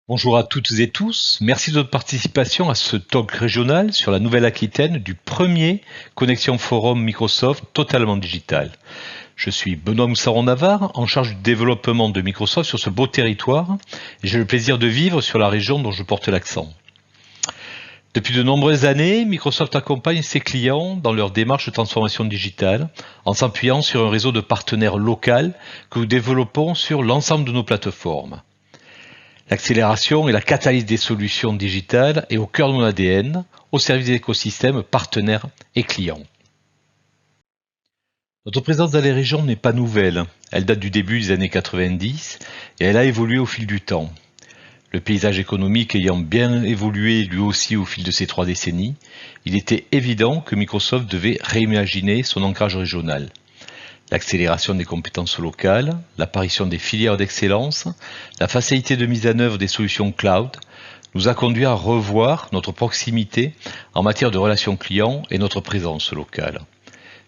Bonjour à toutes et tous, merci de votre participation à ce talk régional sur la Nouvelle-Aquitaine du premier Connexion Forum Microsoft totalement digital. Je suis Benoît Moussaron-Navarre, en charge du développement de Microsoft sur ce beau territoire et j'ai le plaisir de vivre sur la région dont je porte l'accent. Depuis de nombreuses années, Microsoft accompagne ses clients dans leur démarche de transformation digitale en s'appuyant sur un réseau de partenaires locaux que nous développons sur l'ensemble de nos plateformes. L'accélération et la catalyse des solutions digitales est au cœur de mon ADN, au service des écosystèmes partenaires et clients. Notre présence dans les régions n'est pas nouvelle, elle date du début des années 90 et elle a évolué au fil du temps. Le paysage économique ayant bien évolué lui aussi au fil de ces 3 décennies, il était évident que Microsoft devait réimaginer son ancrage régional. L'accélération des compétences locales, l'apparition des filières d'excellence, la facilité de mise en œuvre des solutions cloud nous a conduit à revoir notre proximité en matière de relations clients et notre présence locale.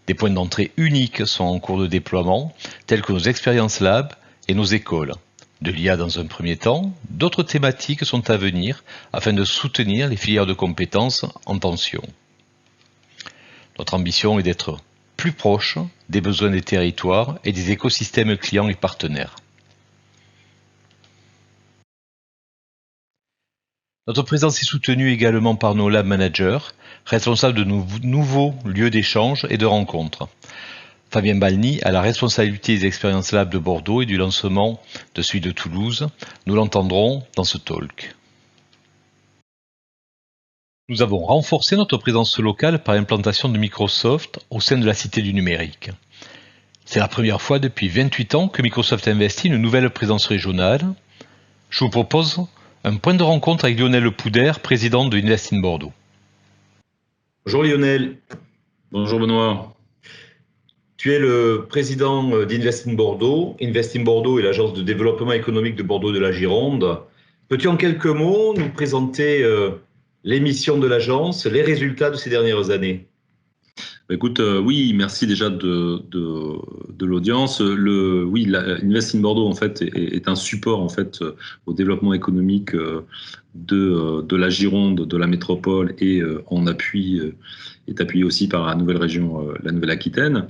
Des points d'entrée uniques sont en cours de déploiement, tels que nos expériences labs et nos écoles. De l'IA dans un premier temps, d'autres thématiques sont à venir afin de soutenir les filières de compétences en tension. Notre ambition est d'être plus proche des besoins des territoires et des écosystèmes clients et partenaires. Notre présence est soutenue également par nos lab managers, responsables de nos nouveaux lieux d'échange et de rencontres. Fabien Balny a la responsabilité des expériences lab de Bordeaux et du lancement de celui de Toulouse. Nous l'entendrons dans ce talk. Nous avons renforcé notre présence locale par l'implantation de Microsoft au sein de la Cité du numérique. C'est la première fois depuis 28 ans que Microsoft investit une nouvelle présence régionale. Je vous propose un point de rencontre avec Lionel Poudère, président de Invest in Bordeaux. Bonjour Lionel. Bonjour Benoît. Tu es le président d'Invest in Bordeaux. Invest in Bordeaux est l'agence de développement économique de Bordeaux de la Gironde. Peux-tu en quelques mots nous présenter les missions de l'agence, les résultats de ces dernières années? Écoute, oui, merci déjà de l'audience. Invest in Bordeaux en fait est un support en fait au développement économique de la Gironde, de la métropole et est appuyé aussi par la nouvelle région, la Nouvelle-Aquitaine.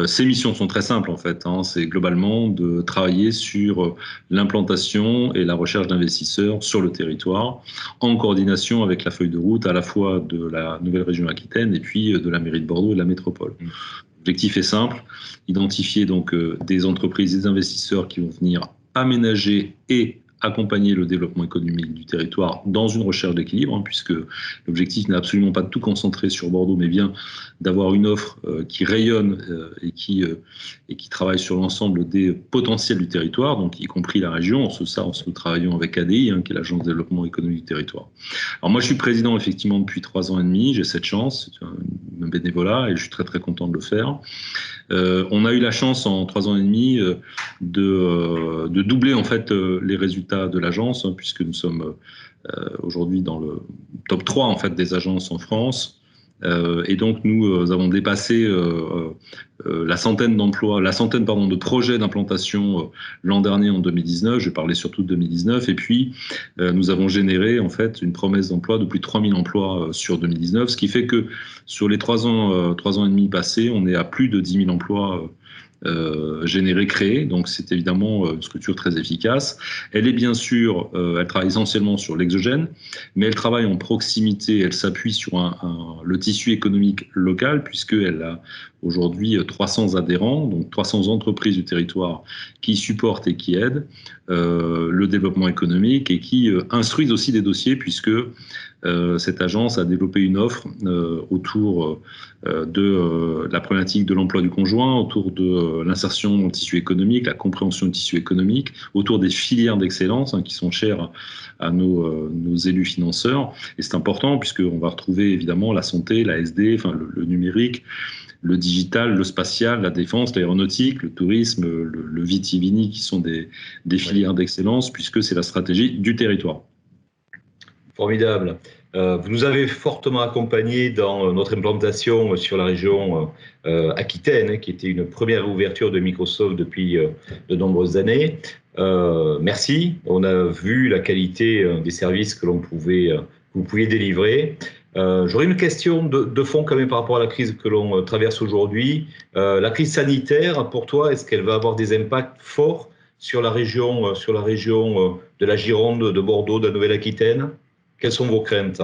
Ces missions sont très simples en fait. C'est globalement de travailler sur l'implantation et la recherche d'investisseurs sur le territoire, en coordination avec la feuille de route à la fois de la nouvelle région Aquitaine et puis de la mairie de Bordeaux et de la métropole. L'objectif est simple, identifier donc des entreprises, des investisseurs qui vont venir aménager et accompagner le développement économique du territoire dans une recherche d'équilibre, puisque l'objectif n'est absolument pas de tout concentrer sur Bordeaux, mais bien d'avoir une offre qui rayonne et qui travaille sur l'ensemble des potentiels du territoire, donc y compris la région. En ce sens, nous travaillons avec ADI, qui est l'Agence de développement économique du territoire. Alors moi, je suis président effectivement depuis 3 ans et demi, j'ai cette chance, c'est un bénévolat, et je suis très très content de le faire. On a eu la chance en 3 ans et demi de doubler en fait les résultats de l'agence, puisque nous sommes aujourd'hui dans le top 3 en fait des agences en France. Et donc nous avons dépassé la centaine de projets d'implantation l'an dernier en 2019. Je parlais surtout de 2019. Et puis nous avons généré en fait une promesse d'emploi de plus de 3000 emplois sur 2019, ce qui fait que sur les 3 ans et demi passés, on est à plus de 10 000 emplois générés, créés. Donc c'est évidemment une structure très efficace. Elle est bien sûr, elle travaille essentiellement sur l'exogène, mais elle travaille en proximité, elle s'appuie sur le tissu économique local, puisqu'elle a aujourd'hui 300 adhérents, donc 300 entreprises du territoire qui supportent et qui aident le développement économique et qui instruisent aussi des dossiers, puisque cette agence a développé une offre autour de la problématique de l'emploi du conjoint, autour de l'insertion dans le tissu économique, la compréhension du tissu économique, autour des filières d'excellence qui sont chères à nos élus financeurs. Et c'est important puisqu'on va retrouver évidemment la santé, la SD, le numérique, le digital, le spatial, la défense, l'aéronautique, le tourisme, le vitivini qui sont des filières d'excellence, puisque c'est la stratégie du territoire. Formidable. Vous nous avez fortement accompagnés dans notre implantation sur la région Aquitaine, qui était une première ouverture de Microsoft depuis de nombreuses années. Merci. On a vu la qualité des services que vous pouviez délivrer. J'aurais une question de fond quand même par rapport à la crise que l'on traverse aujourd'hui. La crise sanitaire, pour toi, est-ce qu'elle va avoir des impacts forts sur la région de la Gironde, de Bordeaux, de la Nouvelle-Aquitaine? Quelles sont vos craintes?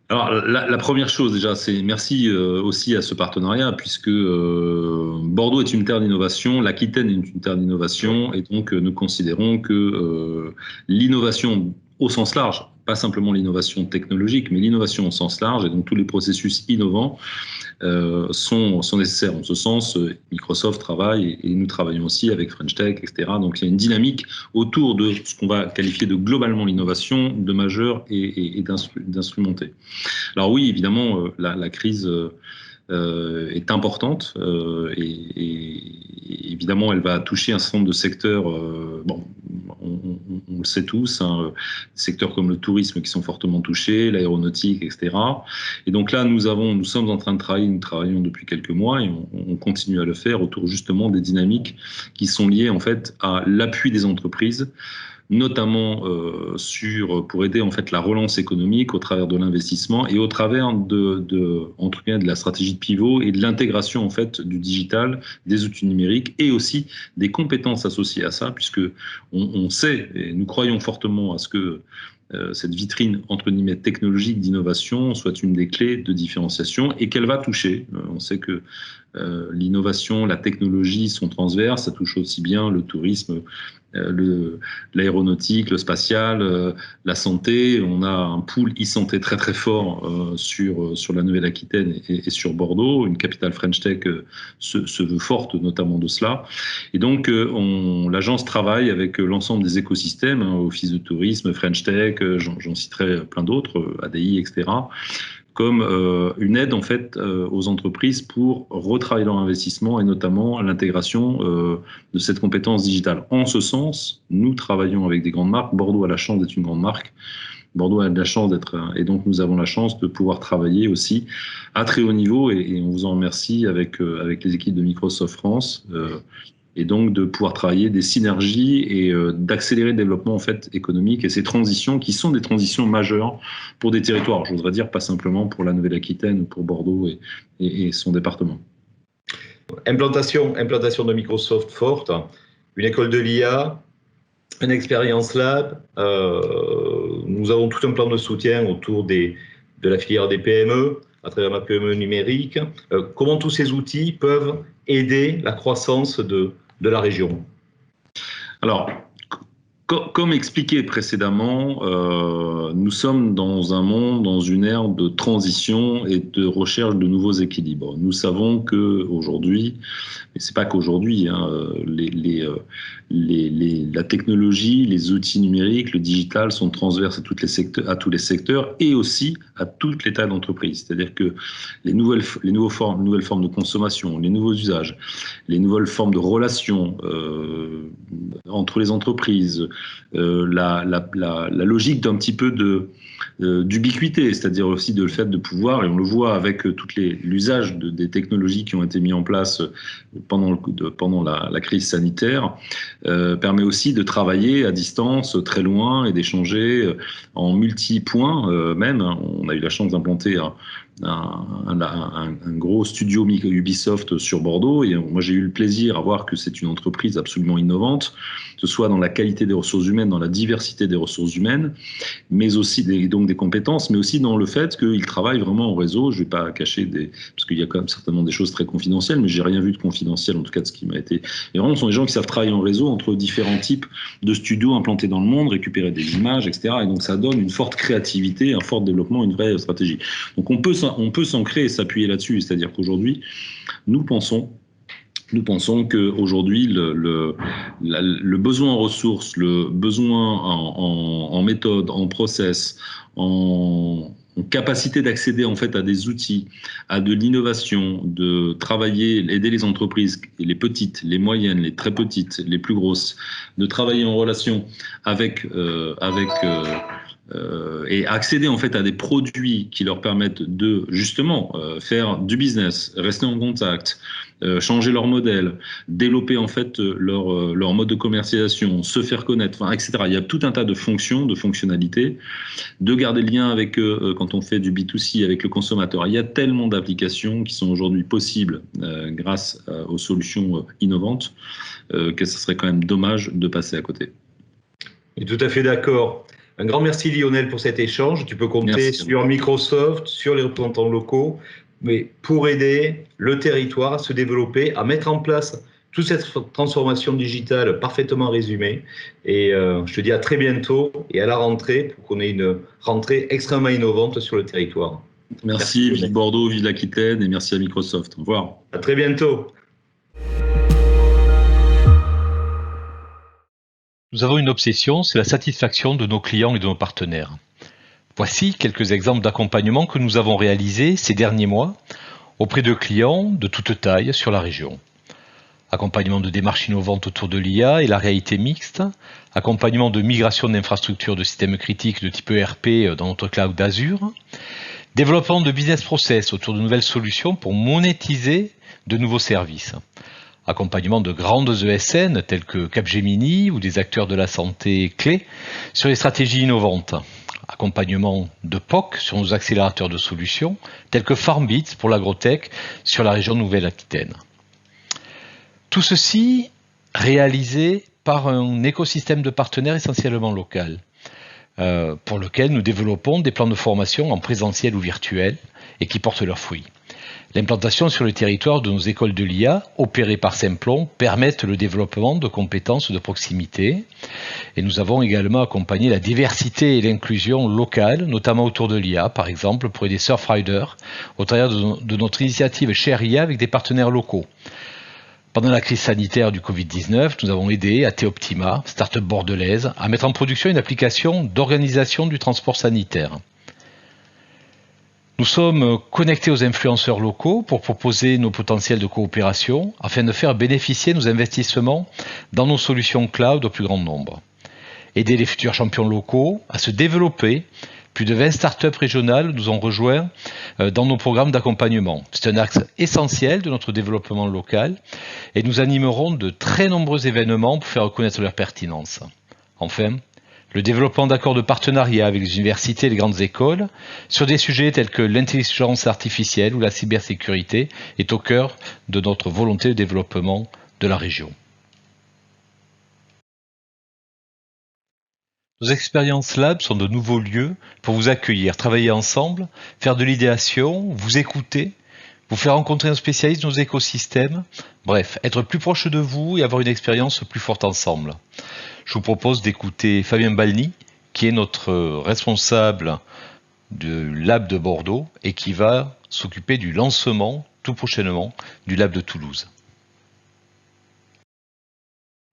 Alors, la première chose, déjà, c'est merci aussi à ce partenariat, puisque Bordeaux est une terre d'innovation, l'Aquitaine est une terre d'innovation, et donc nous considérons que l'innovation au sens large, pas simplement l'innovation technologique, mais l'innovation au sens large, et donc tous les processus innovants sont nécessaires. En ce sens, Microsoft travaille et nous travaillons aussi avec French Tech, etc. Donc il y a une dynamique autour de ce qu'on va qualifier de globalement l'innovation, de majeur et d'instrumenté. Alors oui, évidemment, la crise est importante et évidemment elle va toucher un certain nombre de secteurs. On le sait tous, hein, secteurs comme le tourisme qui sont fortement touchés, l'aéronautique, etc. Et donc là, nous sommes en train de travailler, nous travaillons depuis quelques mois et on continue à le faire autour justement des dynamiques qui sont liées en fait à l'appui des entreprises, notamment pour aider en fait la relance économique au travers de l'investissement et au travers de la stratégie de pivot et de l'intégration en fait du digital, des outils numériques et aussi des compétences associées à ça, puisque on sait et nous croyons fortement à ce que cette vitrine entre guillemets technologique d'innovation soit une des clés de différenciation et qu'elle va toucher. On sait que l'innovation, la technologie sont transverses, ça touche aussi bien le tourisme, l'aéronautique, le spatial, la santé. On a un pool e-santé très très fort sur la Nouvelle-Aquitaine et sur Bordeaux. Une capitale French Tech se veut forte notamment de cela. Et donc l'agence travaille avec l'ensemble des écosystèmes, hein, Office de tourisme, French Tech, j'en citerai plein d'autres, ADI, etc., comme une aide en fait aux entreprises pour retravailler leur investissement et notamment l'intégration de cette compétence digitale. En ce sens, nous travaillons avec des grandes marques. Bordeaux a la chance d'être une grande marque. Bordeaux a de la chance et donc nous avons la chance de pouvoir travailler aussi à très haut niveau et on vous en remercie avec les équipes de Microsoft France. Et donc de pouvoir travailler des synergies et d'accélérer le développement en fait économique et ces transitions qui sont des transitions majeures pour des territoires. Je voudrais dire pas simplement pour la Nouvelle-Aquitaine ou pour Bordeaux et son département. Implantation de Microsoft forte, une école de l'IA, une expérience lab. Nous avons tout un plan de soutien autour de la filière des PME à travers ma PME numérique. Comment tous ces outils peuvent aider la croissance de la région? Alors, comme expliqué précédemment, nous sommes dans un monde, dans une ère de transition et de recherche de nouveaux équilibres. Nous savons qu'aujourd'hui, mais c'est pas qu'aujourd'hui, hein, la technologie, les outils numériques, le digital sont transverses à tous les secteurs et aussi à toutes les tailles d'entreprise. C'est-à-dire que les nouvelles formes de consommation, les nouveaux usages, les nouvelles formes de relations entre les entreprises, la logique d'un petit peu d'ubiquité, c'est-à-dire aussi de le fait de pouvoir, et on le voit avec l'usage des technologies qui ont été mises en place pendant la crise sanitaire, permet aussi de travailler à distance, très loin, et d'échanger en multi-points même. On a eu la chance d'implanter un gros studio Ubisoft sur Bordeaux et moi j'ai eu le plaisir à voir que c'est une entreprise absolument innovante, que ce soit dans la qualité des ressources humaines, dans la diversité des ressources humaines, mais aussi donc des compétences, mais aussi dans le fait qu'ils travaillent vraiment en réseau. Je ne vais pas cacher parce qu'il y a quand même certainement des choses très confidentielles, mais j'ai rien vu de confidentiel en tout cas de ce qui m'a été. Et vraiment, ce sont des gens qui savent travailler en réseau entre différents types de studios implantés dans le monde, récupérer des images, etc. Et donc ça donne une forte créativité, un fort développement, une vraie stratégie. Donc on peut s'ancrer et s'appuyer là-dessus, c'est-à-dire qu'aujourd'hui, nous pensons qu'aujourd'hui, le besoin en ressources, le besoin en méthode, en process, en capacité d'accéder en fait à des outils, à de l'innovation, de travailler, aider les entreprises, les petites, les moyennes, les très petites, les plus grosses, de travailler en relation avec et accéder en fait à des produits qui leur permettent de justement faire du business, rester en contact, changer leur modèle, développer en fait leur mode de commercialisation, se faire connaître, enfin, etc. Il y a tout un tas de fonctions, de fonctionnalités, de garder le lien avec quand on fait du B2C avec le consommateur. Il y a tellement d'applications qui sont aujourd'hui possibles grâce aux solutions innovantes que ce serait quand même dommage de passer à côté. Je suis tout à fait d'accord. Un grand merci Lionel pour cet échange. Tu peux compter sur Microsoft, sur les représentants locaux, mais pour aider le territoire à se développer, à mettre en place toute cette transformation digitale parfaitement résumée. Et je te dis à très bientôt et à la rentrée pour qu'on ait une rentrée extrêmement innovante sur le territoire. Merci vive Bordeaux, vive l'Aquitaine et merci à Microsoft. Au revoir. À très bientôt. Nous avons une obsession, c'est la satisfaction de nos clients et de nos partenaires. Voici quelques exemples d'accompagnement que nous avons réalisés ces derniers mois auprès de clients de toute taille sur la région. Accompagnement de démarches innovantes autour de l'IA et la réalité mixte, accompagnement de migration d'infrastructures de systèmes critiques de type ERP dans notre cloud d'Azure, développement de business process autour de nouvelles solutions pour monétiser de nouveaux services. Accompagnement de grandes ESN telles que Capgemini ou des acteurs de la santé clés sur les stratégies innovantes. Accompagnement de POC sur nos accélérateurs de solutions tels que Farmbits pour l'agrotech sur la région Nouvelle-Aquitaine. Tout ceci réalisé par un écosystème de partenaires essentiellement local pour lequel nous développons des plans de formation en présentiel ou virtuel et qui portent leurs fruits. L'implantation sur le territoire de nos écoles de l'IA, opérées par Simplon, permettent le développement de compétences de proximité. Et nous avons également accompagné la diversité et l'inclusion locale, notamment autour de l'IA, par exemple pour aider Surfrider, au travers de notre initiative Share IA avec des partenaires locaux. Pendant la crise sanitaire du Covid-19, nous avons aidé AT Optima, start-up bordelaise, à mettre en production une application d'organisation du transport sanitaire. Nous sommes connectés aux influenceurs locaux pour proposer nos potentiels de coopération afin de faire bénéficier nos investissements dans nos solutions cloud au plus grand nombre. Aider les futurs champions locaux à se développer. Plus de 20 startups régionales nous ont rejoints dans nos programmes d'accompagnement. C'est un axe essentiel de notre développement local et nous animerons de très nombreux événements pour faire reconnaître leur pertinence. Enfin, le développement d'accords de partenariat avec les universités et les grandes écoles sur des sujets tels que l'intelligence artificielle ou la cybersécurité est au cœur de notre volonté de développement de la région. Nos expériences Lab sont de nouveaux lieux pour vous accueillir, travailler ensemble, faire de l'idéation, vous écouter, vous faire rencontrer un spécialiste de nos écosystèmes, bref, être plus proche de vous et avoir une expérience plus forte ensemble. Je vous propose d'écouter Fabien Balny, qui est notre responsable du Lab de Bordeaux et qui va s'occuper du lancement, tout prochainement, du Lab de Toulouse.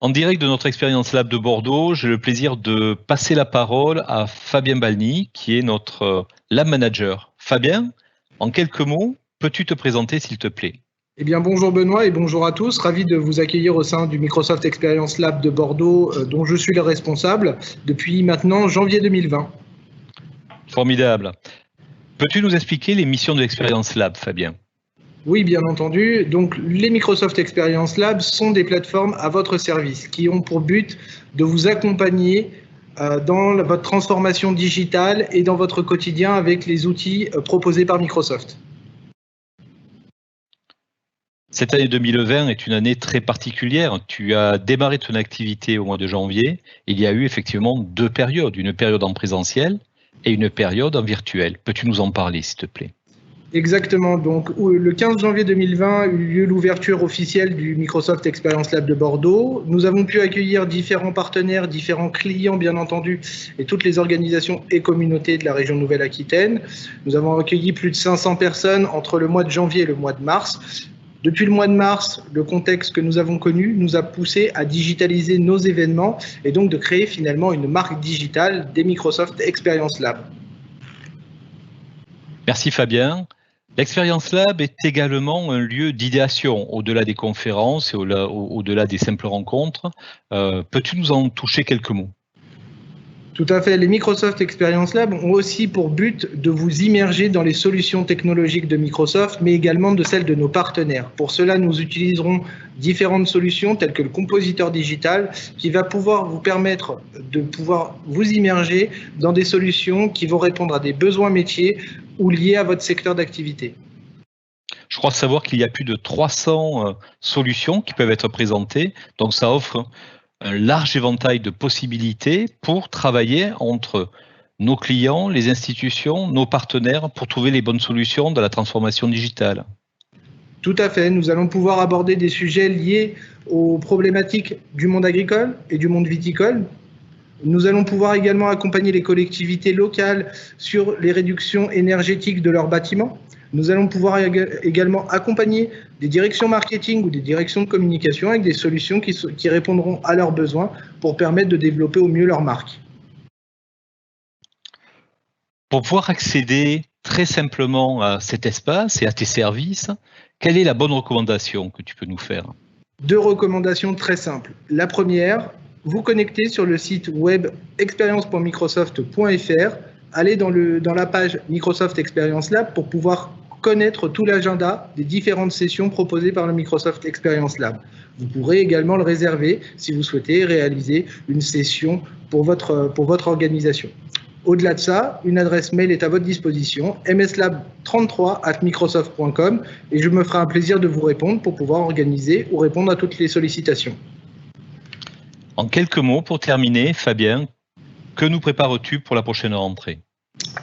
En direct de notre expérience Lab de Bordeaux, j'ai le plaisir de passer la parole à Fabien Balny, qui est notre Lab Manager. Fabien, en quelques mots, peux-tu te présenter s'il te plaît ? Eh bien, bonjour Benoît et bonjour à tous. Ravi de vous accueillir au sein du Microsoft Experience Lab de Bordeaux, dont je suis le responsable depuis maintenant janvier 2020. Formidable. Peux-tu nous expliquer les missions de l'Experience Lab, Fabien ? Oui, bien entendu. Donc, les Microsoft Experience Lab sont des plateformes à votre service qui ont pour but de vous accompagner dans votre transformation digitale et dans votre quotidien avec les outils proposés par Microsoft. Cette année 2020 est une année très particulière. Tu as démarré ton activité au mois de janvier. Il y a eu effectivement deux périodes, une période en présentiel et une période en virtuel. Peux-tu nous en parler, s'il te plaît ? Exactement. Donc, le 15 janvier 2020 a eu lieu l'ouverture officielle du Microsoft Experience Lab de Bordeaux. Nous avons pu accueillir différents partenaires, différents clients, bien entendu, et toutes les organisations et communautés de la région Nouvelle-Aquitaine. Nous avons accueilli plus de 500 personnes entre le mois de janvier et le mois de mars. Depuis le mois de mars, le contexte que nous avons connu nous a poussé à digitaliser nos événements et donc de créer finalement une marque digitale des Microsoft Experience Lab. Merci Fabien. L'Experience Lab est également un lieu d'idéation au-delà des conférences et au-delà des simples rencontres. Peux-tu nous en toucher quelques mots ? Tout à fait. Les Microsoft Experience Lab ont aussi pour but de vous immerger dans les solutions technologiques de Microsoft, mais également de celles de nos partenaires. Pour cela, nous utiliserons différentes solutions telles que le compositeur digital qui va pouvoir vous permettre de pouvoir vous immerger dans des solutions qui vont répondre à des besoins métiers ou liés à votre secteur d'activité. Je crois savoir qu'il y a plus de 300 solutions qui peuvent être présentées, donc ça offre un large éventail de possibilités pour travailler entre nos clients, les institutions, nos partenaires pour trouver les bonnes solutions de la transformation digitale. Tout à fait. Nous allons pouvoir aborder des sujets liés aux problématiques du monde agricole et du monde viticole. Nous allons pouvoir également accompagner les collectivités locales sur les réductions énergétiques de leurs bâtiments. Nous allons pouvoir également accompagner des directions marketing ou des directions de communication avec des solutions qui répondront à leurs besoins pour permettre de développer au mieux leur marque. Pour pouvoir accéder très simplement à cet espace et à tes services, quelle est la bonne recommandation que tu peux nous faire? 2 recommandations très simples. La première, vous connectez sur le site web experience.microsoft.fr, allez dans la page Microsoft Experience Lab pour pouvoir connaître tout l'agenda des différentes sessions proposées par le Microsoft Experience Lab. Vous pourrez également le réserver si vous souhaitez réaliser une session pour votre organisation. Au-delà de ça, une adresse mail est à votre disposition, mslab33@microsoft.com, et je me ferai un plaisir de vous répondre pour pouvoir organiser ou répondre à toutes les sollicitations. En quelques mots, pour terminer, Fabien, que nous prépares-tu pour la prochaine rentrée?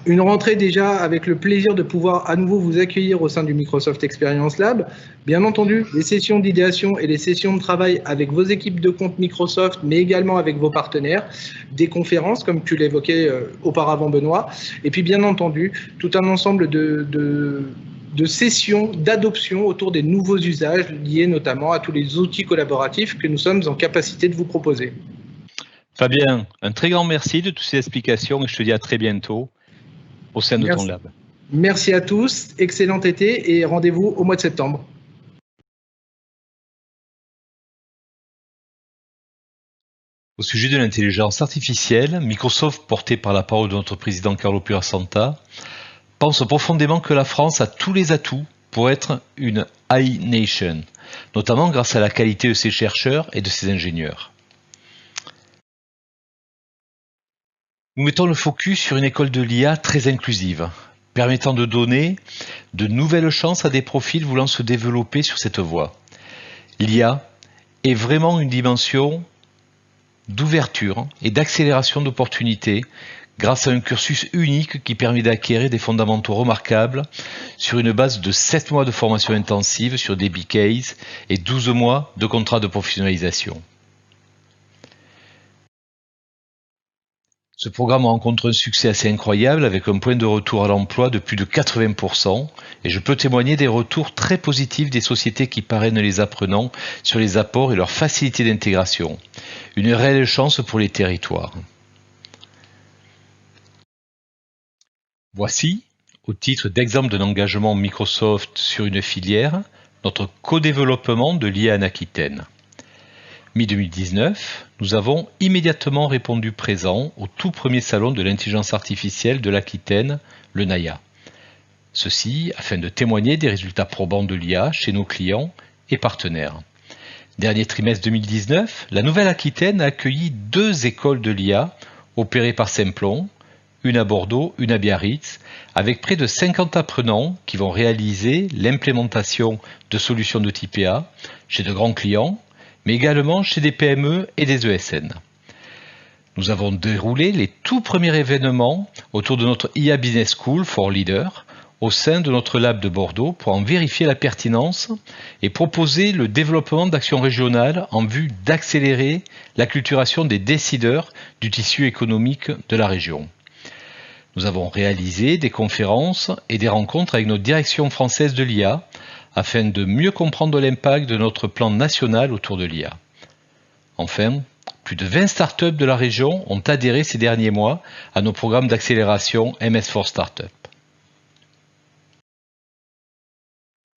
Une rentrée déjà avec le plaisir de pouvoir à nouveau vous accueillir au sein du Microsoft Experience Lab. Bien entendu, les sessions d'idéation et les sessions de travail avec vos équipes de compte Microsoft, mais également avec vos partenaires, des conférences comme tu l'évoquais auparavant Benoît, et puis bien entendu tout un ensemble de sessions d'adoption autour des nouveaux usages liés notamment à tous les outils collaboratifs que nous sommes en capacité de vous proposer. Fabien, un très grand merci de toutes ces explications et je te dis à très bientôt au sein de ton lab. Merci à tous, excellent été et rendez-vous au mois de septembre. Au sujet de l'intelligence artificielle, Microsoft, porté par la parole de notre président Carlo Pietrasanta, pense profondément que la France a tous les atouts pour être une AI Nation, notamment grâce à la qualité de ses chercheurs et de ses ingénieurs. Nous mettons le focus sur une école de l'IA très inclusive, permettant de donner de nouvelles chances à des profils voulant se développer sur cette voie. L'IA est vraiment une dimension d'ouverture et d'accélération d'opportunités grâce à un cursus unique qui permet d'acquérir des fondamentaux remarquables sur une base de 7 mois de formation intensive sur des big cases et 12 mois de contrat de professionnalisation. Ce programme rencontre un succès assez incroyable avec un point de retour à l'emploi de plus de 80% et je peux témoigner des retours très positifs des sociétés qui parrainent les apprenants sur les apports et leur facilité d'intégration. Une réelle chance pour les territoires. Voici, au titre d'exemple d'un engagement Microsoft sur une filière, notre co-développement de l'IA en Aquitaine. Mi-2019, nous avons immédiatement répondu présent au tout premier salon de l'intelligence artificielle de l'Aquitaine, le NAIA. Ceci afin de témoigner des résultats probants de l'IA chez nos clients et partenaires. Dernier trimestre 2019, la Nouvelle-Aquitaine a accueilli 2 écoles de l'IA opérées par Simplon, une à Bordeaux, une à Biarritz, avec près de 50 apprenants qui vont réaliser l'implémentation de solutions de type IA chez de grands clients, mais également chez des PME et des ESN. Nous avons déroulé les tout premiers événements autour de notre IA Business School for Leaders au sein de notre lab de Bordeaux pour en vérifier la pertinence et proposer le développement d'actions régionales en vue d'accélérer l'acculturation des décideurs du tissu économique de la région. Nous avons réalisé des conférences et des rencontres avec notre direction française de l'IA afin de mieux comprendre l'impact de notre plan national autour de l'IA. Enfin, plus de 20 startups de la région ont adhéré ces derniers mois à nos programmes d'accélération MS4 Startup.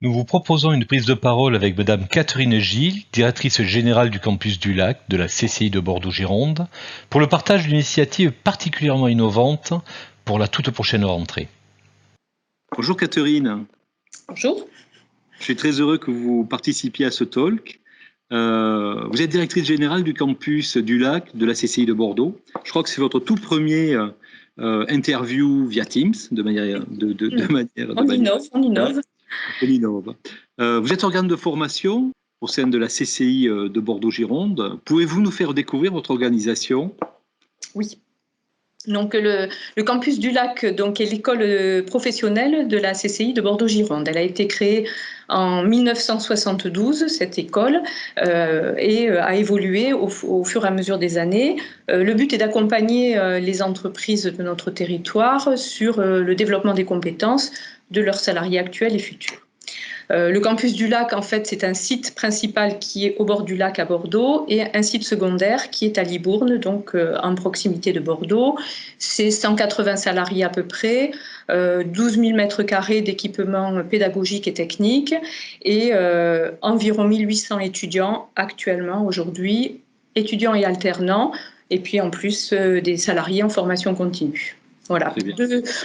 Nous vous proposons une prise de parole avec Madame Catherine Gilles, directrice générale du campus du Lac de la CCI de Bordeaux-Gironde, pour le partage d'une initiative particulièrement innovante pour la toute prochaine rentrée. Bonjour Catherine. Bonjour. Je suis très heureux que vous participiez à ce talk. Vous êtes directrice générale du campus du Lac de la CCI de Bordeaux. Je crois que c'est votre tout premier interview via Teams, de manière. On innove. Vous êtes organe de formation au sein de la CCI de Bordeaux-Gironde. Pouvez-vous nous faire découvrir votre organisation? Oui. Donc, le campus du Lac donc, est l'école professionnelle de la CCI de Bordeaux-Gironde. Elle a été créée en 1972, cette école, et a évolué au fur et à mesure des années. Le but est d'accompagner les entreprises de notre territoire sur le développement des compétences de leurs salariés actuels et futurs. Le campus du Lac, en fait, c'est un site principal qui est au bord du lac à Bordeaux et un site secondaire qui est à Libourne, donc en proximité de Bordeaux. C'est 180 salariés à peu près, 12 000 mètres carrés d'équipements pédagogiques et techniques et environ 1800 étudiants actuellement, aujourd'hui, étudiants et alternants, et puis en plus des salariés en formation continue. Voilà.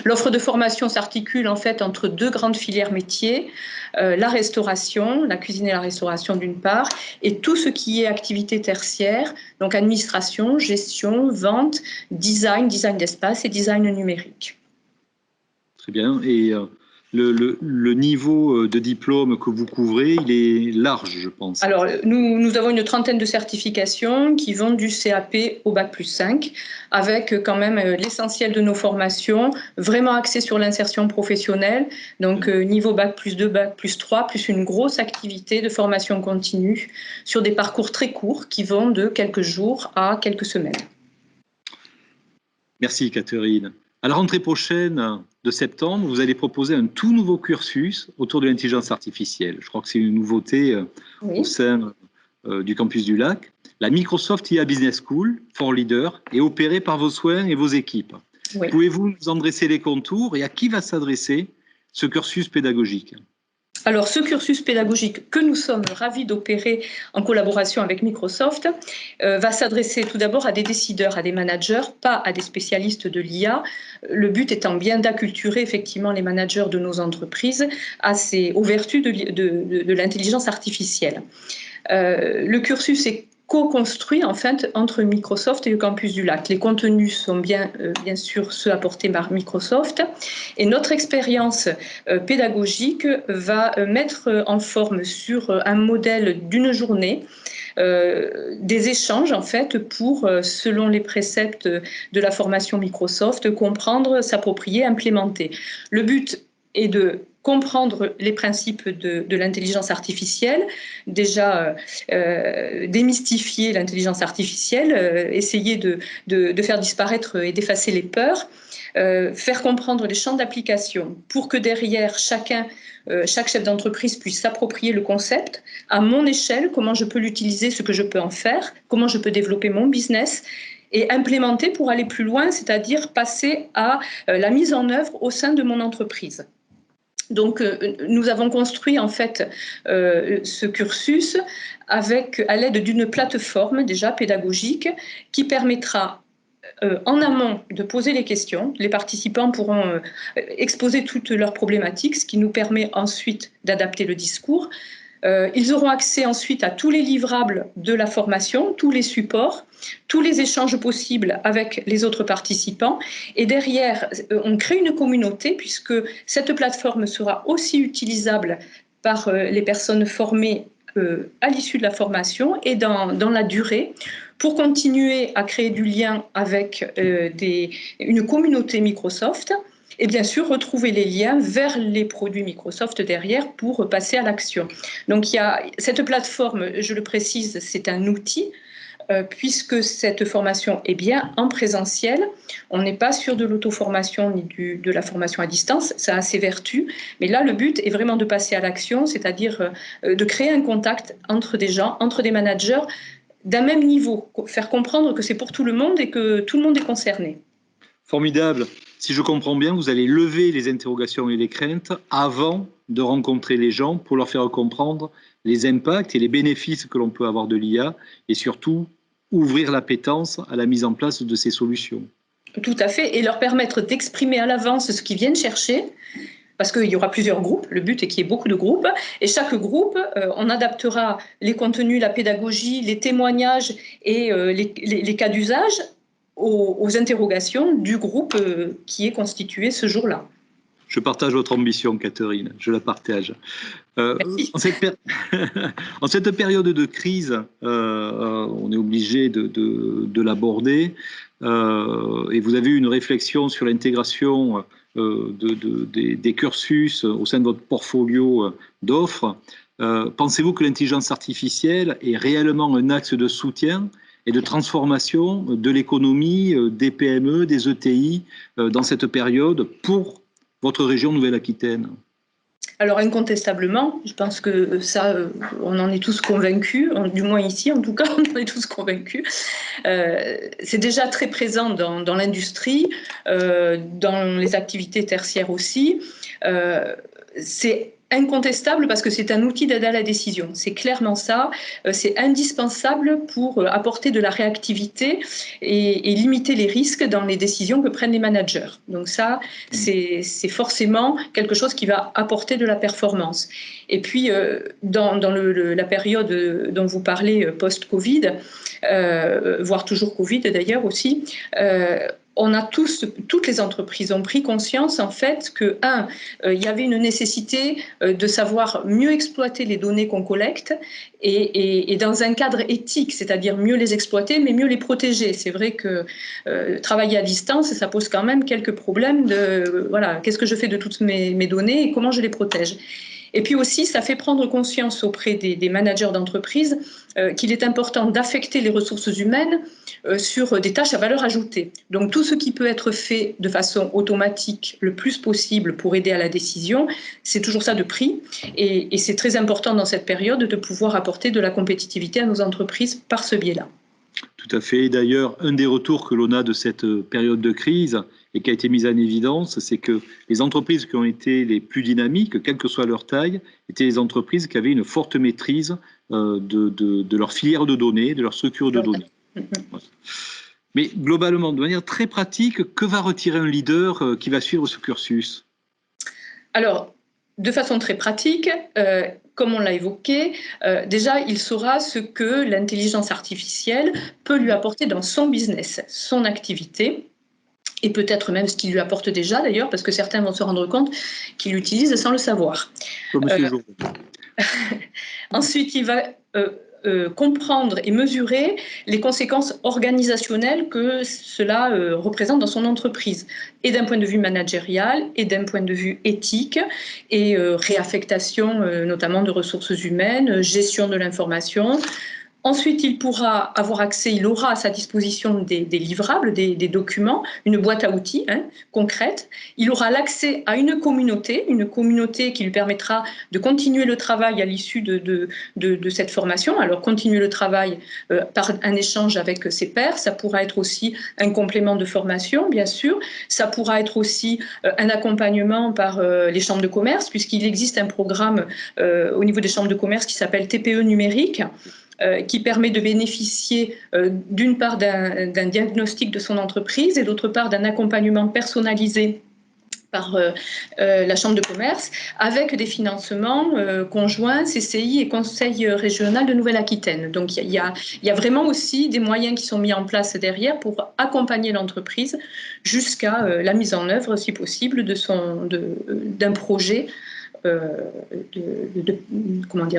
L'offre de formation s'articule en fait entre deux grandes filières métiers, la restauration, la cuisine et la restauration d'une part, et tout ce qui est activité tertiaire, donc administration, gestion, vente, design d'espace et design numérique. Très bien. Et le niveau de diplôme que vous couvrez, il est large, je pense. Alors, nous avons une trentaine de certifications qui vont du CAP au Bac+5, avec quand même l'essentiel de nos formations, vraiment axées sur l'insertion professionnelle, donc niveau Bac+2, Bac+3, plus une grosse activité de formation continue sur des parcours très courts qui vont de quelques jours à quelques semaines. Merci Catherine. À la rentrée prochaine de septembre, vous allez proposer un tout nouveau cursus autour de l'intelligence artificielle. Je crois que c'est une nouveauté au sein du campus du Lac. La Microsoft IA Business School for Leaders est opérée par vos soins et vos équipes. Oui. Pouvez-vous nous en dresser les contours et à qui va s'adresser ce cursus pédagogique ? Alors, ce cursus pédagogique que nous sommes ravis d'opérer en collaboration avec Microsoft va s'adresser tout d'abord à des décideurs, à des managers, pas à des spécialistes de l'IA. Le but étant bien d'acculturer effectivement les managers de nos entreprises aux vertus de l'intelligence artificielle. Le cursus est co-construit en fait entre Microsoft et le campus du Lac. Les contenus sont bien sûr ceux apportés par Microsoft et notre expérience pédagogique va mettre en forme sur un modèle d'une journée des échanges en fait pour, selon les préceptes de la formation Microsoft, comprendre, s'approprier, implémenter. Le but est de comprendre les principes de l'intelligence artificielle, déjà démystifier l'intelligence artificielle, essayer de faire disparaître et d'effacer les peurs, faire comprendre les champs d'application pour que derrière chaque chef d'entreprise puisse s'approprier le concept à mon échelle, comment je peux l'utiliser, ce que je peux en faire, comment je peux développer mon business et implémenter pour aller plus loin, c'est-à-dire passer à la mise en œuvre au sein de mon entreprise. Donc, nous avons construit en fait ce cursus à l'aide d'une plateforme déjà pédagogique qui permettra en amont de poser les questions. Les participants pourront exposer toutes leurs problématiques, ce qui nous permet ensuite d'adapter le discours. Ils auront accès ensuite à tous les livrables de la formation, tous les supports, tous les échanges possibles avec les autres participants. Et derrière, on crée une communauté puisque cette plateforme sera aussi utilisable par les personnes formées à l'issue de la formation et dans la durée pour continuer à créer du lien avec une communauté Microsoft. Et bien sûr, retrouver les liens vers les produits Microsoft derrière pour passer à l'action. Donc, cette plateforme, je le précise, c'est un outil, puisque cette formation est bien en présentiel. On n'est pas sur de l'auto-formation ni de la formation à distance, ça a ses vertus. Mais là, le but est vraiment de passer à l'action, c'est-à-dire de créer un contact entre des gens, entre des managers d'un même niveau, faire comprendre que c'est pour tout le monde et que tout le monde est concerné. Formidable. Si je comprends bien, vous allez lever les interrogations et les craintes avant de rencontrer les gens pour leur faire comprendre les impacts et les bénéfices que l'on peut avoir de l'IA et surtout ouvrir l'appétence à la mise en place de ces solutions. Tout à fait, et leur permettre d'exprimer à l'avance ce qu'ils viennent chercher, parce qu'il y aura plusieurs groupes, le but est qu'il y ait beaucoup de groupes, et chaque groupe, on adaptera les contenus, la pédagogie, les témoignages et les cas d'usage aux interrogations du groupe qui est constitué ce jour-là. Je partage votre ambition, Catherine, je la partage. En cette période de crise, on est obligé de l'aborder, et vous avez eu une réflexion sur l'intégration des cursus au sein de votre portfolio d'offres. Pensez-vous que l'intelligence artificielle est réellement un axe de soutien et de transformation de l'économie, des PME, des ETI dans cette période pour votre région Nouvelle-Aquitaine? Alors incontestablement, je pense que ça, on en est tous convaincus, du moins ici en tout cas, on en est tous convaincus. C'est déjà très présent dans l'industrie, dans les activités tertiaires aussi. C'est incontestable parce que c'est un outil d'aide à la décision. C'est clairement ça. C'est indispensable pour apporter de la réactivité et limiter les risques dans les décisions que prennent les managers. Donc ça, c'est forcément quelque chose qui va apporter de la performance. Et puis, dans la période dont vous parlez, post-Covid, voire toujours Covid d'ailleurs aussi, on a toutes les entreprises ont pris conscience en fait que, il y avait une nécessité de savoir mieux exploiter les données qu'on collecte et dans un cadre éthique, c'est-à-dire mieux les exploiter mais mieux les protéger. C'est vrai que travailler à distance, ça pose quand même quelques problèmes de voilà, qu'est-ce que je fais de toutes mes données et comment je les protège. Et puis aussi, ça fait prendre conscience auprès des managers d'entreprise qu'il est important d'affecter les ressources humaines sur des tâches à valeur ajoutée. Donc tout ce qui peut être fait de façon automatique le plus possible pour aider à la décision, c'est toujours ça de prix. Et c'est très important dans cette période de pouvoir apporter de la compétitivité à nos entreprises par ce biais-là. Tout à fait. D'ailleurs, un des retours que l'on a de cette période de crise et qui a été mise en évidence, c'est que les entreprises qui ont été les plus dynamiques, quelle que soit leur taille, étaient les entreprises qui avaient une forte maîtrise de leur filière de données, de leur structure de données. Mais globalement, de manière très pratique, que va retirer un leader qui va suivre ce cursus? Alors, de façon très pratique, comme on l'a évoqué, déjà, il saura ce que l'intelligence artificielle peut lui apporter dans son business, son activité, et peut-être même ce qu'il lui apporte déjà d'ailleurs, parce que certains vont se rendre compte qu'il l'utilise sans le savoir. Comme M. Jourdain. Ensuite, il va comprendre et mesurer les conséquences organisationnelles que cela représente dans son entreprise, et d'un point de vue managérial, et d'un point de vue éthique, et réaffectation notamment de ressources humaines, gestion de l'information. Ensuite, il aura à sa disposition des livrables, des documents, une boîte à outils concrète. Il aura l'accès à une communauté qui lui permettra de continuer le travail à l'issue de cette formation. Alors, continuer le travail par un échange avec ses pairs, ça pourra être aussi un complément de formation, bien sûr. Ça pourra être aussi un accompagnement par les chambres de commerce, puisqu'il existe un programme au niveau des chambres de commerce qui s'appelle TPE numérique, qui permet de bénéficier d'une part d'un diagnostic de son entreprise et d'autre part d'un accompagnement personnalisé par la Chambre de commerce avec des financements conjoints CCI et Conseil régional de Nouvelle-Aquitaine. Donc il y a vraiment aussi des moyens qui sont mis en place derrière pour accompagner l'entreprise jusqu'à la mise en œuvre, si possible, d'un projet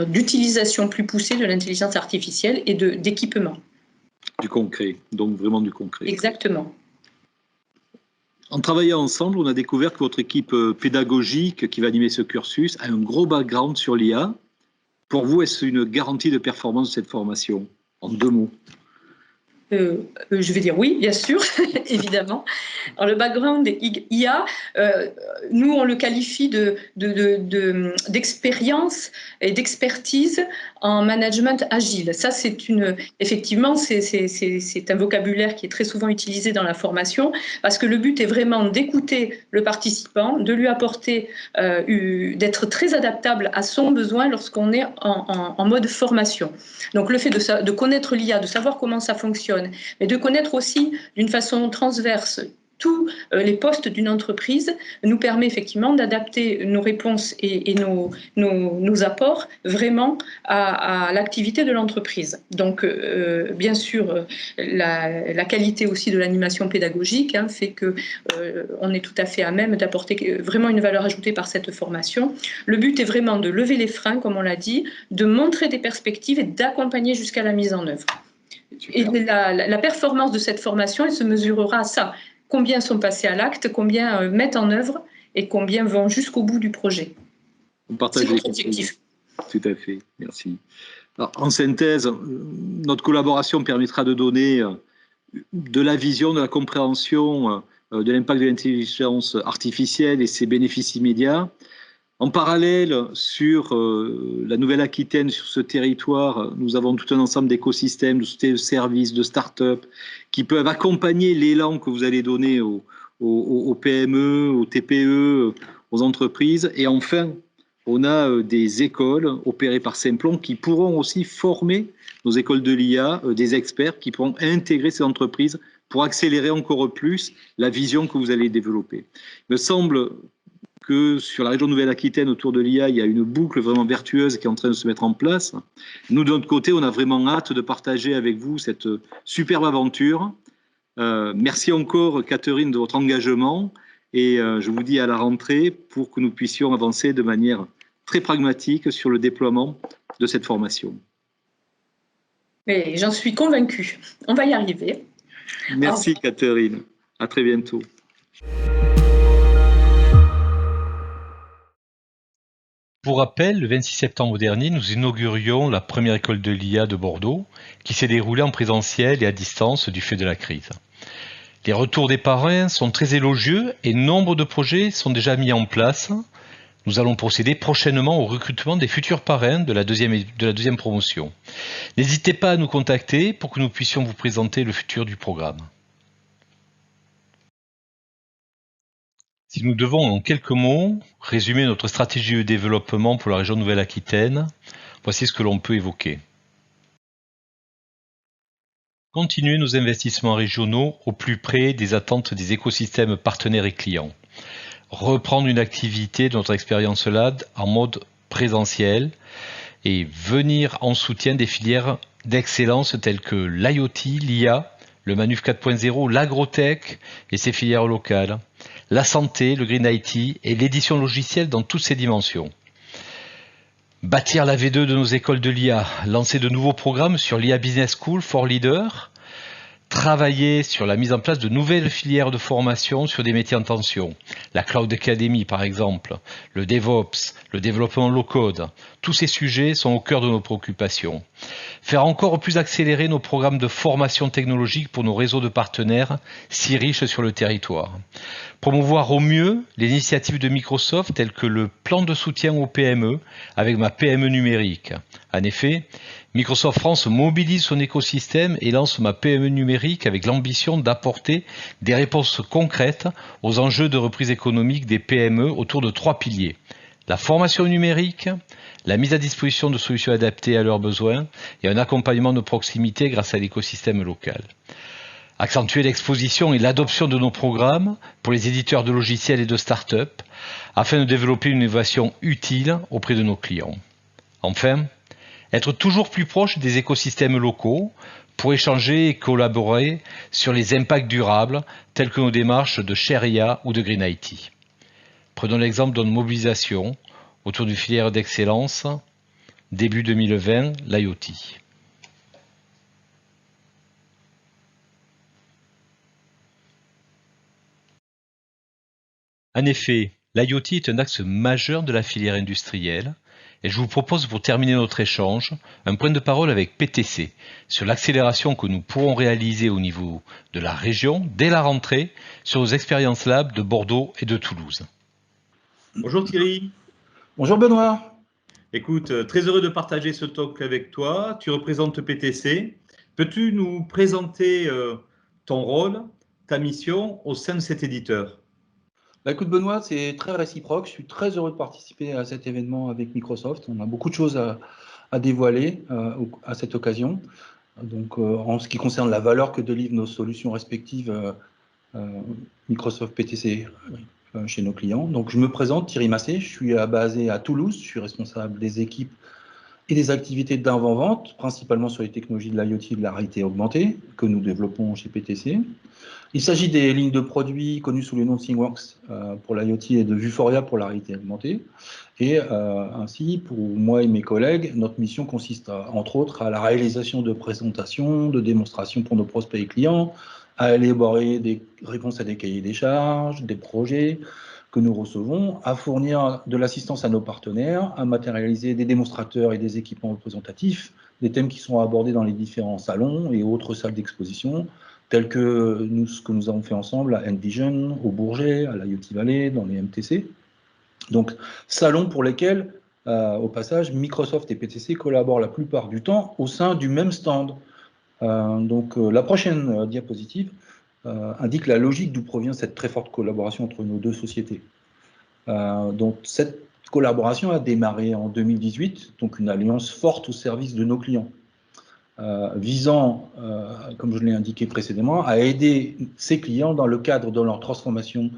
d'utilisation plus poussée de l'intelligence artificielle et d'équipement. Du concret, donc vraiment du concret. Exactement. En travaillant ensemble, on a découvert que votre équipe pédagogique qui va animer ce cursus a un gros background sur l'IA. Pour vous, est-ce une garantie de performance de cette formation? En 2 mots. Je vais dire oui, bien sûr, évidemment. Alors, le background IA, nous, on le qualifie d'expérience et d'expertise en management agile. Ça, effectivement, c'est un vocabulaire qui est très souvent utilisé dans la formation, parce que le but est vraiment d'écouter le participant, de lui apporter, d'être très adaptable à son besoin lorsqu'on est en mode formation. Donc, le fait de connaître l'IA, de savoir comment ça fonctionne, mais de connaître aussi d'une façon transverse tous les postes d'une entreprise nous permet effectivement d'adapter nos réponses et nos apports vraiment à l'activité de l'entreprise. Donc, bien sûr, la qualité aussi de l'animation pédagogique fait qu'on est tout à fait à même d'apporter vraiment une valeur ajoutée par cette formation. Le but est vraiment de lever les freins, comme on l'a dit, de montrer des perspectives et d'accompagner jusqu'à la mise en œuvre. Et la performance de cette formation, elle se mesurera à ça. Combien sont passés à l'acte, combien mettent en œuvre et combien vont jusqu'au bout du projet. C'est notre objectif. Tout à fait, merci. Alors, en synthèse, notre collaboration permettra de donner de la vision, de la compréhension de l'impact de l'intelligence artificielle et ses bénéfices immédiats. En parallèle, sur la Nouvelle-Aquitaine, sur ce territoire, nous avons tout un ensemble d'écosystèmes, de services, de start-up qui peuvent accompagner l'élan que vous allez donner aux PME, aux TPE, aux entreprises. Et enfin, on a des écoles opérées par Simplon qui pourront aussi former nos écoles de l'IA, des experts qui pourront intégrer ces entreprises pour accélérer encore plus la vision que vous allez développer. Il me semble que sur la région Nouvelle-Aquitaine, autour de l'IA, il y a une boucle vraiment vertueuse qui est en train de se mettre en place. Nous, de notre côté, on a vraiment hâte de partager avec vous cette superbe aventure. Merci encore, Catherine, de votre engagement. Et je vous dis à la rentrée pour que nous puissions avancer de manière très pragmatique sur le déploiement de cette formation. Mais j'en suis convaincue. On va y arriver. Merci, Catherine. À très bientôt. Pour rappel, le 26 septembre dernier, nous inaugurions la première école de l'IA de Bordeaux, qui s'est déroulée en présentiel et à distance du fait de la crise. Les retours des parrains sont très élogieux et nombre de projets sont déjà mis en place. Nous allons procéder prochainement au recrutement des futurs parrains de la deuxième promotion. N'hésitez pas à nous contacter pour que nous puissions vous présenter le futur du programme. Si nous devons en quelques mots résumer notre stratégie de développement pour la région Nouvelle-Aquitaine, voici ce que l'on peut évoquer. Continuer nos investissements régionaux au plus près des attentes des écosystèmes partenaires et clients. Reprendre une activité de notre expérience LAD en mode présentiel et venir en soutien des filières d'excellence telles que l'IoT, l'IA, le Manuf 4.0, l'agrotech et ses filières locales, la santé, le Green IT et l'édition logicielle dans toutes ses dimensions. Bâtir la V2 de nos écoles de l'IA, lancer de nouveaux programmes sur l'IA Business School for Leaders, travailler sur la mise en place de nouvelles filières de formation sur des métiers en tension, la Cloud Academy par exemple, le DevOps, le développement low-code. Tous ces sujets sont au cœur de nos préoccupations. Faire encore plus accélérer nos programmes de formation technologique pour nos réseaux de partenaires si riches sur le territoire. Promouvoir au mieux les initiatives de Microsoft telles que le plan de soutien aux PME avec ma PME numérique. En effet, Microsoft France mobilise son écosystème et lance ma PME numérique avec l'ambition d'apporter des réponses concrètes aux enjeux de reprise économique des PME autour de 3 piliers. La formation numérique, la mise à disposition de solutions adaptées à leurs besoins et un accompagnement de proximité grâce à l'écosystème local. Accentuer l'exposition et l'adoption de nos programmes pour les éditeurs de logiciels et de start-up afin de développer une innovation utile auprès de nos clients. Enfin, être toujours plus proche des écosystèmes locaux pour échanger et collaborer sur les impacts durables tels que nos démarches de Sharia ou de Green IT. Prenons l'exemple d'une mobilisation autour d'une filière d'excellence, début 2020, l'IoT. En effet, l'IoT est un axe majeur de la filière industrielle et je vous propose pour terminer notre échange un point de parole avec PTC sur l'accélération que nous pourrons réaliser au niveau de la région dès la rentrée sur nos expériences lab de Bordeaux et de Toulouse. Bonjour Thierry. Bonjour Benoît. Écoute, très heureux de partager ce talk avec toi. Tu représentes PTC. Peux-tu nous présenter ton rôle, ta mission au sein de cet éditeur? Écoute Benoît, c'est très réciproque. Je suis très heureux de participer à cet événement avec Microsoft. On a beaucoup de choses à dévoiler à cette occasion. Donc, en ce qui concerne la valeur que délivrent nos solutions respectives, Microsoft PTC chez nos clients. Donc, je me présente, Thierry Massé. Je suis basé à Toulouse. Je suis responsable des équipes et des activités d'avant-vente, principalement sur les technologies de l'IoT et de la réalité augmentée que nous développons chez PTC. Il s'agit des lignes de produits connues sous le nom de ThingWorx pour l'IoT et de Vuforia pour la réalité augmentée. Et ainsi, pour moi et mes collègues, notre mission consiste entre autres à la réalisation de présentations, de démonstrations pour nos prospects et clients, à élaborer des réponses à des cahiers des charges, des projets que nous recevons, à fournir de l'assistance à nos partenaires, à matérialiser des démonstrateurs et des équipements représentatifs, des thèmes qui sont abordés dans les différents salons et autres salles d'exposition, tels que ce que nous avons fait ensemble à Envision, au Bourget, à l'IoT Valley, dans les MTC. Donc, salons pour lesquels, au passage, Microsoft et PTC collaborent la plupart du temps au sein du même stand. La prochaine diapositive indique la logique d'où provient cette très forte collaboration entre nos deux sociétés. Donc, cette collaboration a démarré en 2018, donc une alliance forte au service de nos clients. Visant, comme je l'ai indiqué précédemment, à aider ces clients dans le cadre de leur transformation,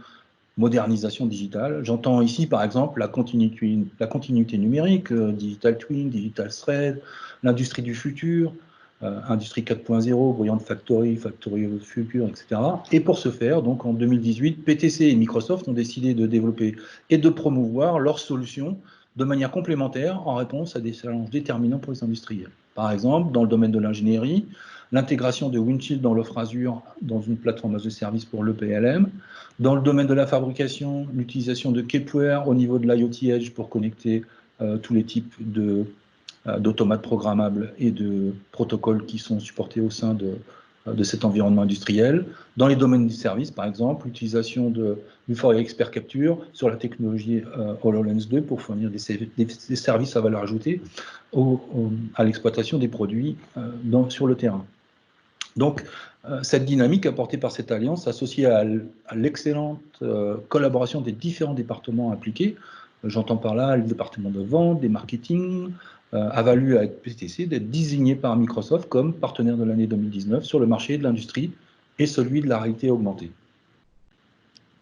modernisation digitale. J'entends ici, par exemple, la continuité numérique, Digital Twin, Digital Thread, l'industrie du futur, Industrie 4.0, Brilliant Factory, Factory of the Future, etc. Et pour ce faire, donc en 2018, PTC et Microsoft ont décidé de développer et de promouvoir leurs solutions de manière complémentaire en réponse à des challenges déterminants pour les industriels. Par exemple, dans le domaine de l'ingénierie, l'intégration de Windchill dans l'offre Azure dans une plateforme as a service pour l'EPLM. Dans le domaine de la fabrication, l'utilisation de Kepware au niveau de l'IoT Edge pour connecter tous les types d'automates programmables et de protocoles qui sont supportés au sein de cet environnement industriel. Dans les domaines du service, par exemple, l'utilisation du Vuforia Expert Capture sur la technologie HoloLens 2 pour fournir des services à valeur ajoutée à l'exploitation des produits sur le terrain. Donc, cette dynamique apportée par cette alliance, associée à l'excellente collaboration des différents départements impliqués, j'entends par là le département de vente, des marketing, a valu avec PTC d'être désigné par Microsoft comme partenaire de l'année 2019 sur le marché de l'industrie et celui de la réalité augmentée.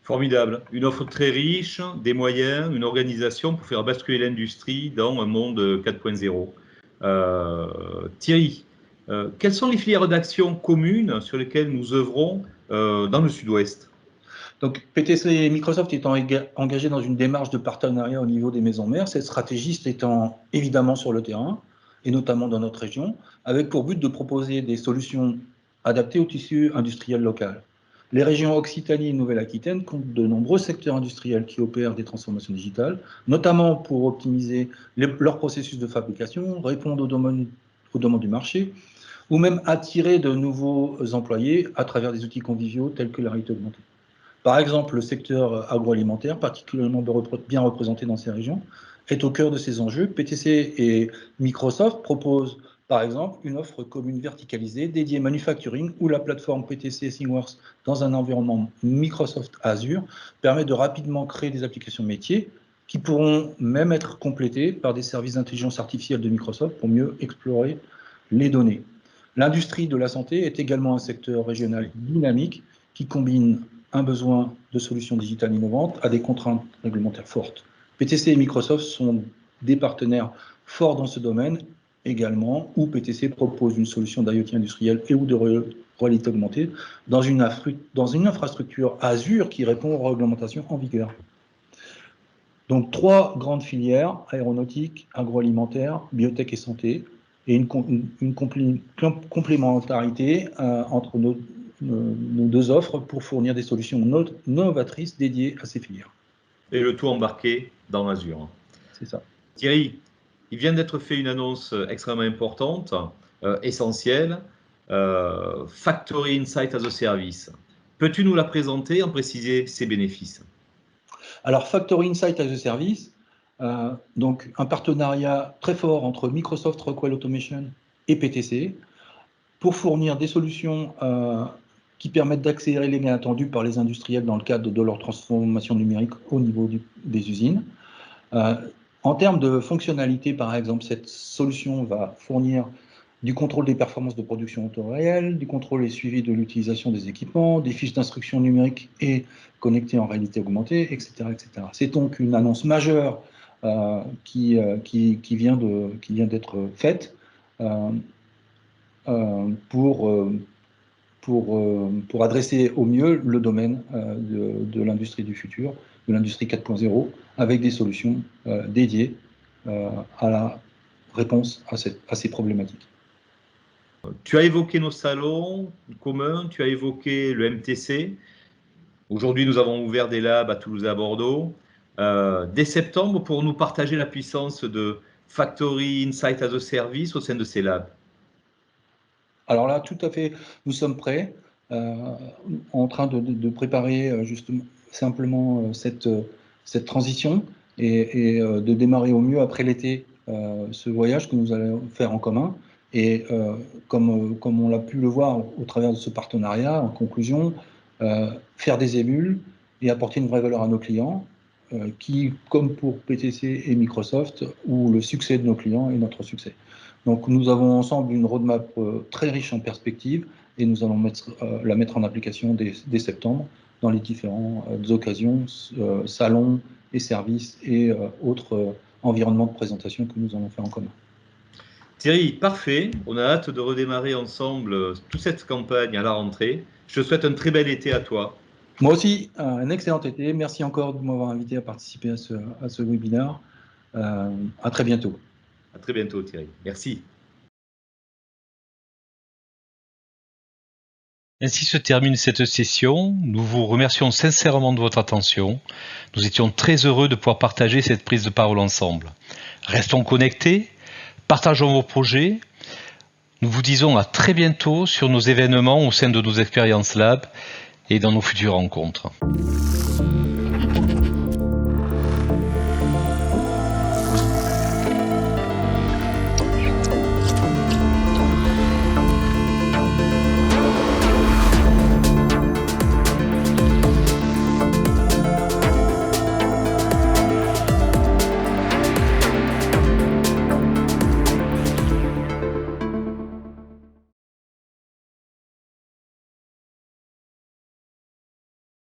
Formidable. Une offre très riche, des moyens, une organisation pour faire basculer l'industrie dans un monde 4.0. Thierry, quelles sont les filières d'action communes sur lesquelles nous œuvrons dans le Sud-Ouest? Donc, PTC et Microsoft étant engagés dans une démarche de partenariat au niveau des maisons mères, cette stratégiste étant évidemment sur le terrain, et notamment dans notre région, avec pour but de proposer des solutions adaptées au tissu industriel local. Les régions Occitanie et Nouvelle-Aquitaine comptent de nombreux secteurs industriels qui opèrent des transformations digitales, notamment pour optimiser leur processus de fabrication, répondre aux demandes du marché, ou même attirer de nouveaux employés à travers des outils conviviaux tels que la réalité augmentée. Par exemple, le secteur agroalimentaire, particulièrement bien représenté dans ces régions, est au cœur de ces enjeux. PTC et Microsoft proposent, par exemple, une offre commune verticalisée dédiée manufacturing où la plateforme PTC ThingWorx dans un environnement Microsoft Azure permet de rapidement créer des applications métiers qui pourront même être complétées par des services d'intelligence artificielle de Microsoft pour mieux explorer les données. L'industrie de la santé est également un secteur régional dynamique qui combine un besoin de solutions digitales innovantes à des contraintes réglementaires fortes. PTC et Microsoft sont des partenaires forts dans ce domaine également, où PTC propose une solution d'IoT industrielle et ou de réalité augmentée dans une infrastructure Azure qui répond aux réglementations en vigueur. Donc, 3 grandes filières, aéronautique, agroalimentaire, biotech et santé, et une complémentarité entre nos 2 offres pour fournir des solutions novatrices dédiées à ces filières. et le tout embarqué dans Azure. C'est ça. Thierry, il vient d'être fait une annonce extrêmement importante, essentielle, Factory Insight as a Service. Peux-tu nous la présenter, en préciser ses bénéfices? Alors, Factory Insight as a Service, donc un partenariat très fort entre Microsoft Rockwell Automation et PTC pour fournir des solutions qui permettent d'accélérer les gains attendus par les industriels dans le cadre de leur transformation numérique au niveau des usines. En termes de fonctionnalité, par exemple, cette solution va fournir du contrôle des performances de production en temps réel, du contrôle et suivi de l'utilisation des équipements, des fiches d'instruction numériques et connectées en réalité augmentée, etc. etc. C'est donc une annonce majeure qui vient d'être faite pour adresser au mieux le domaine de l'industrie du futur, de l'industrie 4.0, avec des solutions dédiées à la réponse à ces problématiques. Tu as évoqué nos salons communs, tu as évoqué le MTC. Aujourd'hui, nous avons ouvert des labs à Toulouse et à Bordeaux. Dès septembre, pour nous partager la puissance de Factory Insight as a Service au sein de ces labs. Alors là, tout à fait, nous sommes prêts, en train de préparer justement simplement cette transition et de démarrer au mieux après l'été ce voyage que nous allons faire en commun. Et comme on l'a pu le voir au travers de ce partenariat, en conclusion, faire des émules et apporter une vraie valeur à nos clients, qui, comme pour PTC et Microsoft, où le succès de nos clients est notre succès. Donc nous avons ensemble une roadmap très riche en perspectives et nous allons la mettre en application dès septembre dans les différentes occasions, salons et services et autres environnements de présentation que nous allons faire en commun. Thierry, parfait. On a hâte de redémarrer ensemble toute cette campagne à la rentrée. Je te souhaite un très bel été à toi. Moi aussi, un excellent été. Merci encore de m'avoir invité à participer à ce webinaire. À très bientôt. À très bientôt, Thierry. Merci. Ainsi se termine cette session. Nous vous remercions sincèrement de votre attention. Nous étions très heureux de pouvoir partager cette prise de parole ensemble. Restons connectés, partageons vos projets. Nous vous disons à très bientôt sur nos événements au sein de nos expériences Lab et dans nos futures rencontres.